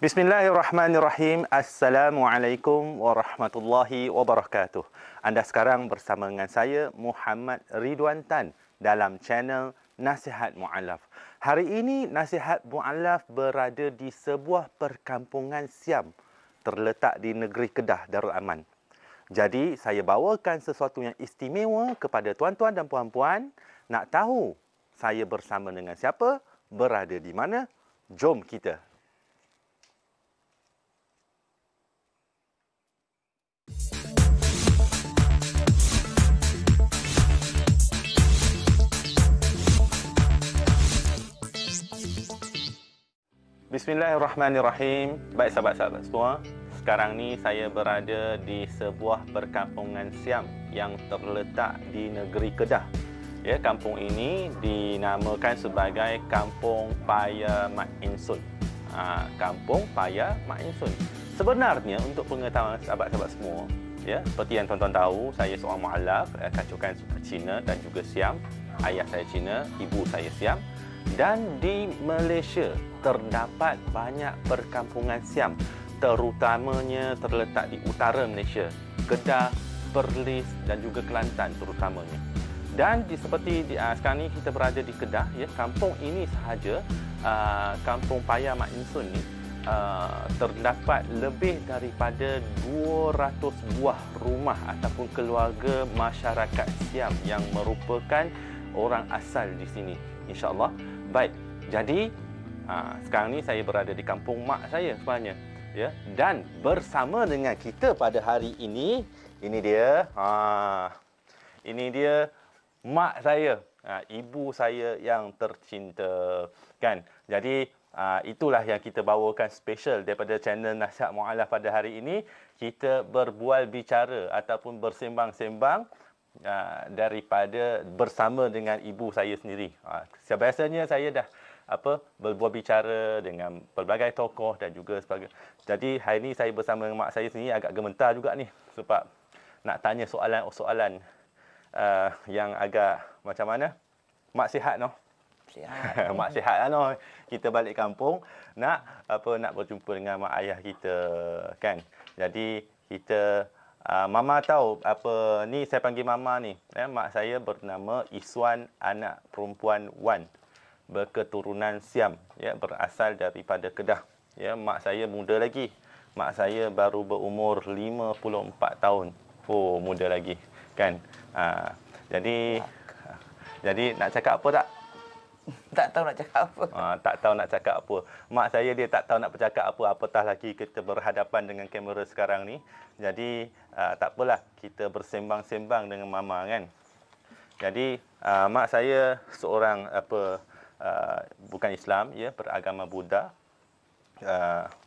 Bismillahirrahmanirrahim. Assalamualaikum warahmatullahi wabarakatuh. Anda sekarang bersama dengan saya Muhammad Ridwan Tan dalam channel Nasihat Mu'allaf. Hari ini Nasihat Mu'allaf berada di sebuah perkampungan Siam terletak di negeri Kedah, Darul Aman. Jadi saya bawakan sesuatu yang istimewa kepada tuan-tuan dan puan-puan. Nak tahu saya bersama dengan siapa? Berada di mana? Jom kita. Bismillahirrahmanirrahim. Baik sahabat-sahabat semua, sekarang ni saya berada di sebuah perkampungan Siam yang terletak di negeri Kedah. Ya, kampung ini dinamakan sebagai Kampung Paya Mat Insun. Kampung Paya Mat Insun. Sebenarnya untuk pengetahuan sahabat-sahabat semua, ya, seperti yang tuan-tuan tahu, saya seorang mu'allaf, kacukan Cina dan juga Siam. Ayah saya Cina, ibu saya Siam. Dan di Malaysia terdapat banyak perkampungan Siam, terutamanya terletak di utara Malaysia, Kedah, Perlis dan juga Kelantan terutamanya. Dan sekarang ni kita berada di Kedah, ya, kampung ini sahaja, Kampung Paya Mat Insun ni, terdapat lebih daripada 200 buah rumah ataupun keluarga masyarakat Siam yang merupakan orang asal di sini, insya-Allah. Baik, jadi sekarang ni saya berada di kampung mak saya sebenarnya, ya, dan bersama dengan kita pada hari ini ini dia mak saya, ibu saya yang tercinta, kan. Jadi itulah yang kita bawakan special daripada channel Nasihat Mu'allaf pada hari ini. Kita berbual bicara ataupun bersembang-sembang daripada bersama dengan ibu saya sendiri. Biasanya saya dah berbual bicara dengan pelbagai tokoh dan juga sebagainya. Jadi hari ini saya bersama dengan mak saya sendiri agak gemetar juga ni, sebab nak tanya soalan-soalan yang agak macam mana? Mak sihat noh? Sihat. Mak sihat noh. Kita balik kampung nak berjumpa dengan mak ayah kita, kan. Jadi kita Mama tahu ni saya panggil Mama ni. Mak saya bernama Iswan, anak perempuan Wan, berketurunan Siam, ya, berasal daripada Kedah. Ya, mak saya muda lagi. Mak saya baru berumur 54 tahun. Oh, muda lagi, kan. Jadi nak cakap apa tak? Tak tahu nak cakap apa. Tak tahu nak cakap apa. Mak saya dia tak tahu nak bercakap apa, apatah lagi kita berhadapan dengan kamera sekarang ni. Jadi tak apalah, kita bersembang-sembang dengan Mama, kan. Jadi mak saya seorang bukan Islam, ya, beragama Buddha.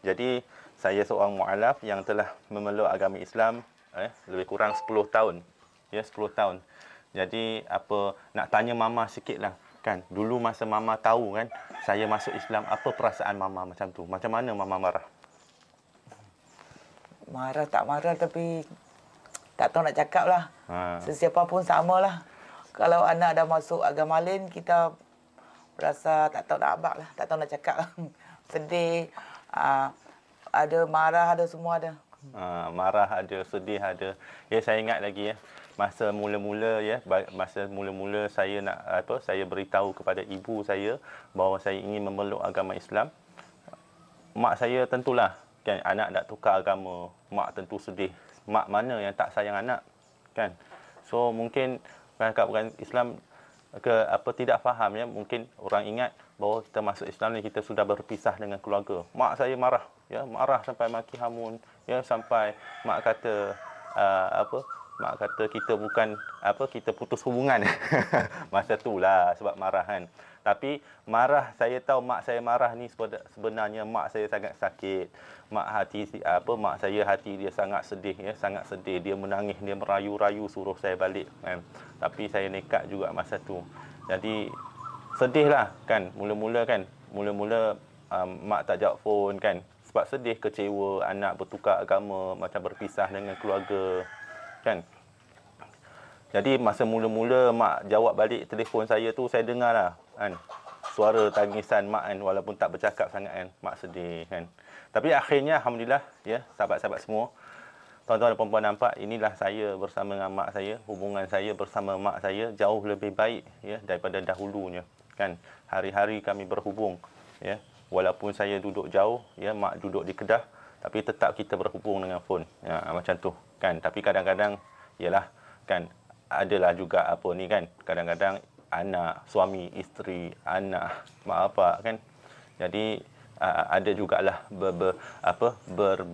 Jadi saya seorang mu'allaf yang telah memeluk agama Islam lebih kurang 10 tahun. Ya, 10 tahun. Jadi nak tanya Mama sikitlah, kan. Dulu masa Mama tahu, kan, saya masuk Islam, apa perasaan Mama macam tu? Macam mana Mama marah? Marah tak marah, tapi tak tahu nak cakap lah. Sesiapa pun sama lah. Kalau anak dah masuk agama lain, kita rasa tak tahu nak abak lah. Tak tahu nak cakap lah. Sedih, ada marah, ada semua ada. Marah ada, sedih ada. Ya, saya ingat lagi, ya. Masa mula-mula, ya, saya beritahu kepada ibu saya bahawa saya ingin memeluk agama Islam. Mak saya tentulah, kan, anak nak tukar agama, mak tentu sedih. Mak mana yang tak sayang anak, kan. So mungkin bukan Islam tidak faham, ya. Mungkin orang ingat bahawa kita masuk Islam ni kita sudah berpisah dengan keluarga. Mak saya marah, ya, marah sampai maki hamun, ya, sampai mak kata mak kata kita putus hubungan. Masa itulah sebab marah, kan. Tapi marah, saya tahu mak saya marah ni sebenarnya mak saya sangat sakit. Mak saya hati dia sangat sedih, ya, sangat sedih. Dia menangis, dia merayu-rayu suruh saya balik, kan. Tapi saya nekat juga masa tu. Jadi sedihlah, kan. Mula-mula mak tak jawab phone, kan. Sebab sedih, kecewa anak bertukar agama, macam berpisah dengan keluarga, kan. Jadi masa mula-mula mak jawab balik telefon saya tu, saya dengar lah, kan, suara tangisan mak kan, walaupun tak bercakap sangat kan, mak sedih kan. Tapi akhirnya alhamdulillah ya, sahabat-sahabat semua, tuan-tuan dan puan-puan nampak, inilah saya bersama dengan mak saya, hubungan saya bersama mak saya jauh lebih baik ya daripada dahulunya kan. Hari-hari kami berhubung ya, walaupun saya duduk jauh ya, mak duduk di Kedah, tapi tetap kita berhubung dengan phone ya, macam tu kan. Tapi kadang-kadang yalah kan, adalah juga apa ni kan, kadang-kadang anak, suami, isteri, anak, mak bapak kan. Jadi ada jugalah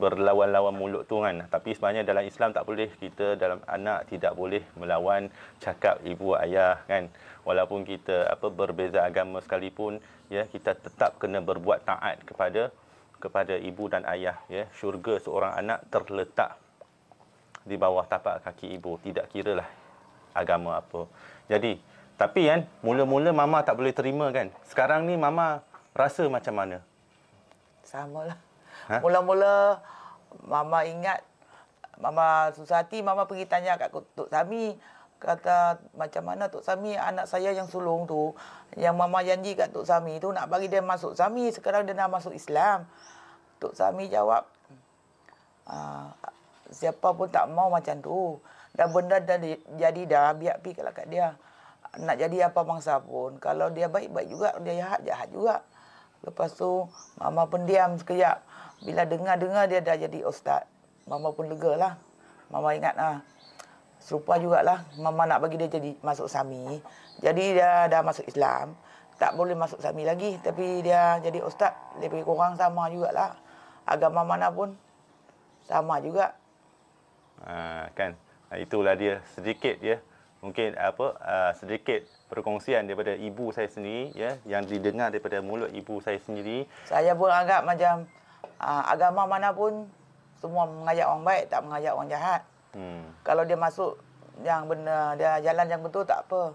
berlawan-lawan mulut tu kan. Tapi sebenarnya dalam Islam tak boleh, kita dalam anak tidak boleh melawan cakap ibu ayah kan. Walaupun kita berbeza agama sekalipun ya, kita tetap kena berbuat taat kepada ibu dan ayah ya. Syurga seorang anak terletak di bawah tapak kaki ibu, tidak kiralah agama apa. Jadi tapi kan, mula-mula mama tak boleh terima kan. Sekarang ni mama rasa macam mana? Samalah. Mula-mula mama ingat, mama susah hati, mama pergi tanya kat Tok Sami. Kata, macam mana Tok Sami, anak saya yang sulung tu, yang mama janji kat Tok Sami tu nak bagi dia masuk Sami, sekarang dia nak masuk Islam. Tok Sami jawab, siapa pun tak mau macam tu. Dah benda dah jadi dah, biar pergi kalau kat dia. Nak jadi apa bangsa pun, kalau dia baik-baik juga, dia jahat-jahat juga. Lepas tu, mama pun diam sekejap. Bila dengar-dengar dia dah jadi ustaz, mama pun lega lah. Mama ingat serupa jugalah, mama nak bagi dia jadi masuk Sami. Jadi dia dah masuk Islam, tak boleh masuk Sami lagi. Tapi dia jadi ustaz, lebih kurang sama jugalah. Agama mana pun sama juga. Kan, itulah dia sedikit ya. Mungkin sedikit perkongsian daripada ibu saya sendiri ya, yang didengar daripada mulut ibu saya sendiri. Saya pun anggap macam agama mana pun semua mengajak orang baik, tak mengajak orang jahat. Kalau dia masuk yang benar, dia jalan yang betul, tak apa.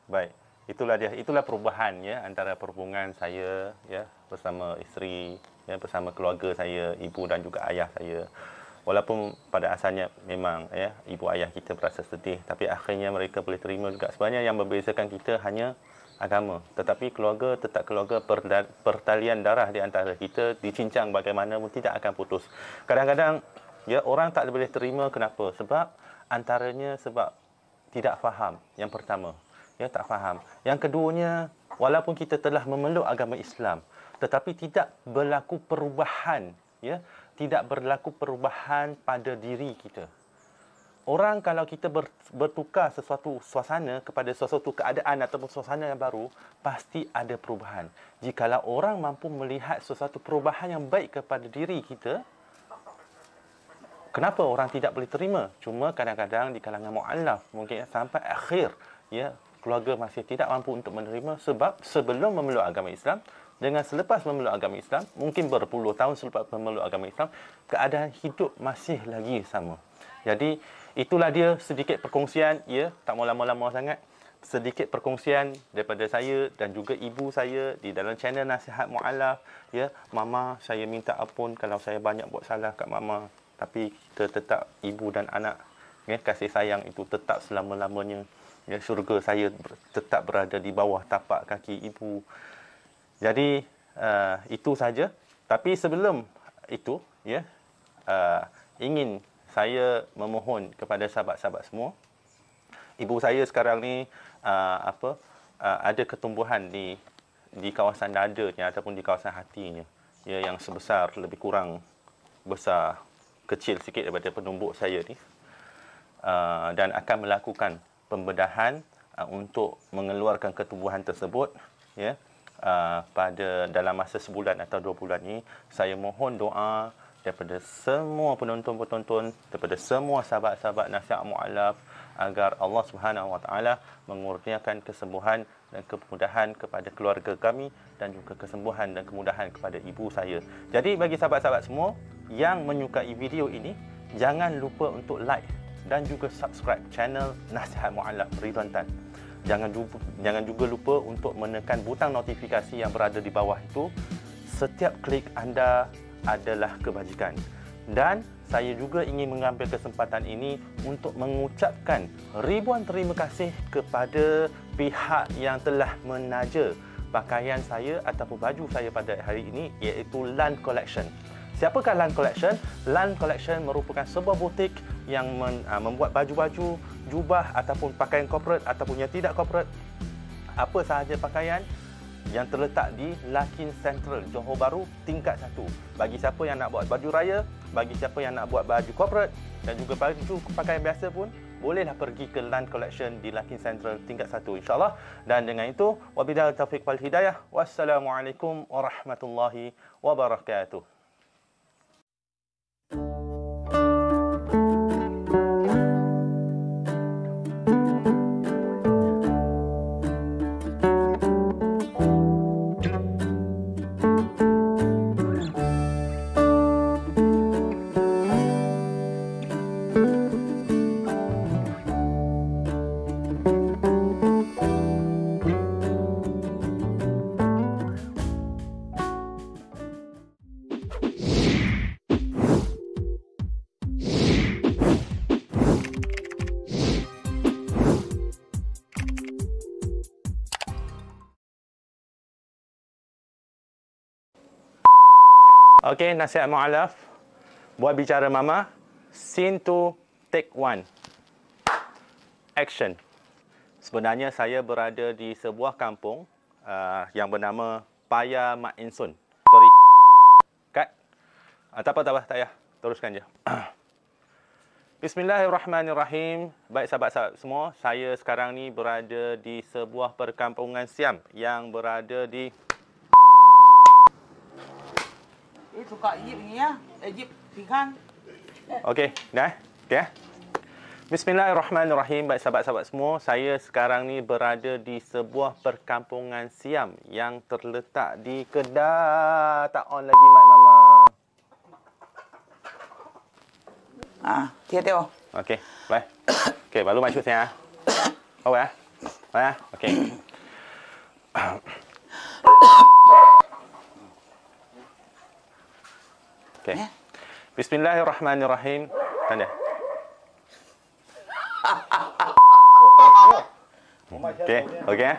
Baik, itulah dia, itulah perubahan ya antara perhubungan saya ya bersama isteri ya, bersama keluarga saya, ibu dan juga ayah saya. Walaupun pada asalnya memang ya ibu ayah kita berasa sedih, tapi akhirnya mereka boleh terima juga. Sebenarnya yang membezakan kita hanya agama, tetapi keluarga tetap keluarga, pertalian darah di antara kita dicincang bagaimana pun tidak akan putus. Kadang-kadang ya orang tak boleh terima, kenapa? Sebab antaranya sebab tidak faham. Yang pertama, ya tak faham. Yang keduanya, walaupun kita telah memeluk agama Islam, tetapi tidak berlaku perubahan ya. Tidak berlaku perubahan pada diri kita. Orang kalau kita bertukar sesuatu suasana kepada sesuatu keadaan ataupun suasana yang baru, pasti ada perubahan. Jikalau orang mampu melihat sesuatu perubahan yang baik kepada diri kita, kenapa orang tidak boleh terima? Cuma kadang-kadang di kalangan mu'allaf, mungkin sampai akhir, ya, keluarga masih tidak mampu untuk menerima sebab sebelum memeluk agama Islam, dengan selepas memeluk agama Islam, mungkin berpuluh tahun selepas memeluk agama Islam, keadaan hidup masih lagi sama. Jadi, itulah dia sedikit perkongsian, ya, tak mau lama-lama sangat. Sedikit perkongsian daripada saya dan juga ibu saya di dalam channel Nasihat Mu'allaf. Ya, Mama, saya minta ampun kalau saya banyak buat salah kat Mama. Tapi kita tetap ibu dan anak. Ya, kasih sayang itu tetap selama-lamanya. Ya, syurga saya tetap berada di bawah tapak kaki ibu. Jadi itu saja. Tapi sebelum itu, ya, ingin saya memohon kepada sahabat-sahabat semua. Ibu saya sekarang ni ada ketumbuhan di kawasan dadanya ataupun di kawasan hatinya, ya, yang sebesar lebih kurang besar kecil sikit daripada penumbuk saya ni, dan akan melakukan pembedahan untuk mengeluarkan ketumbuhan tersebut, ya. Pada dalam masa sebulan atau 2 bulan ini, saya mohon doa daripada semua penonton-penonton, daripada semua sahabat-sahabat Nasihat Mu'allaf, agar Allah Subhanahu Wa Taala mengurniakan kesembuhan dan kemudahan kepada keluarga kami dan juga kesembuhan dan kemudahan kepada ibu saya. Jadi bagi sahabat-sahabat semua yang menyukai video ini, jangan lupa untuk like dan juga subscribe channel Nasihat Mu'allaf Ridwan Tan. Jangan juga lupa untuk menekan butang notifikasi yang berada di bawah itu. Setiap klik anda adalah kebajikan. Dan saya juga ingin mengambil kesempatan ini untuk mengucapkan ribuan terima kasih kepada pihak yang telah menaja pakaian saya ataupun baju saya pada hari ini, iaitu Lan Collection. Siapakah Lan Collection? Lan Collection merupakan sebuah butik yang membuat baju-baju, jubah ataupun pakaian corporate ataupun yang tidak corporate, apa sahaja pakaian yang terletak di Larkin Central, Johor Bahru, tingkat 1. Bagi siapa yang nak buat baju raya, bagi siapa yang nak buat baju corporate dan juga baju pakaian biasa pun, bolehlah pergi ke Lan Collection di Larkin Central tingkat 1, insyaAllah. Dan dengan itu, wabillahi taufiq wal hidayah. Wassalamualaikum warahmatullahi wabarakatuh. Okey, nasihat mu'alaf. Buat bicara mama. Scene 2, take 1. Action. Sebenarnya saya berada di sebuah kampung yang bernama Paya Mak Insun. Sorry. Cut. Tak apa. Tak payah. Teruskan je. Bismillahirrahmanirrahim. Baik sahabat-sahabat semua, saya sekarang ni berada di sebuah perkampungan Siam yang berada di... Suka Egypt ni ya. Egypt pinggang. Okey, dah. Okey. Bismillahirrahmanirrahim. Baik sahabat-sahabat semua, saya sekarang ni berada di sebuah perkampungan Siam yang terletak di Kedah. Tak on lagi mat mama. Dia tengok. Okey, baik. Okey, baru masuk saya. Oh ya. Ya, okey. Okey. Bismillahirrahmanirrahim. Tanda. Okey, okey.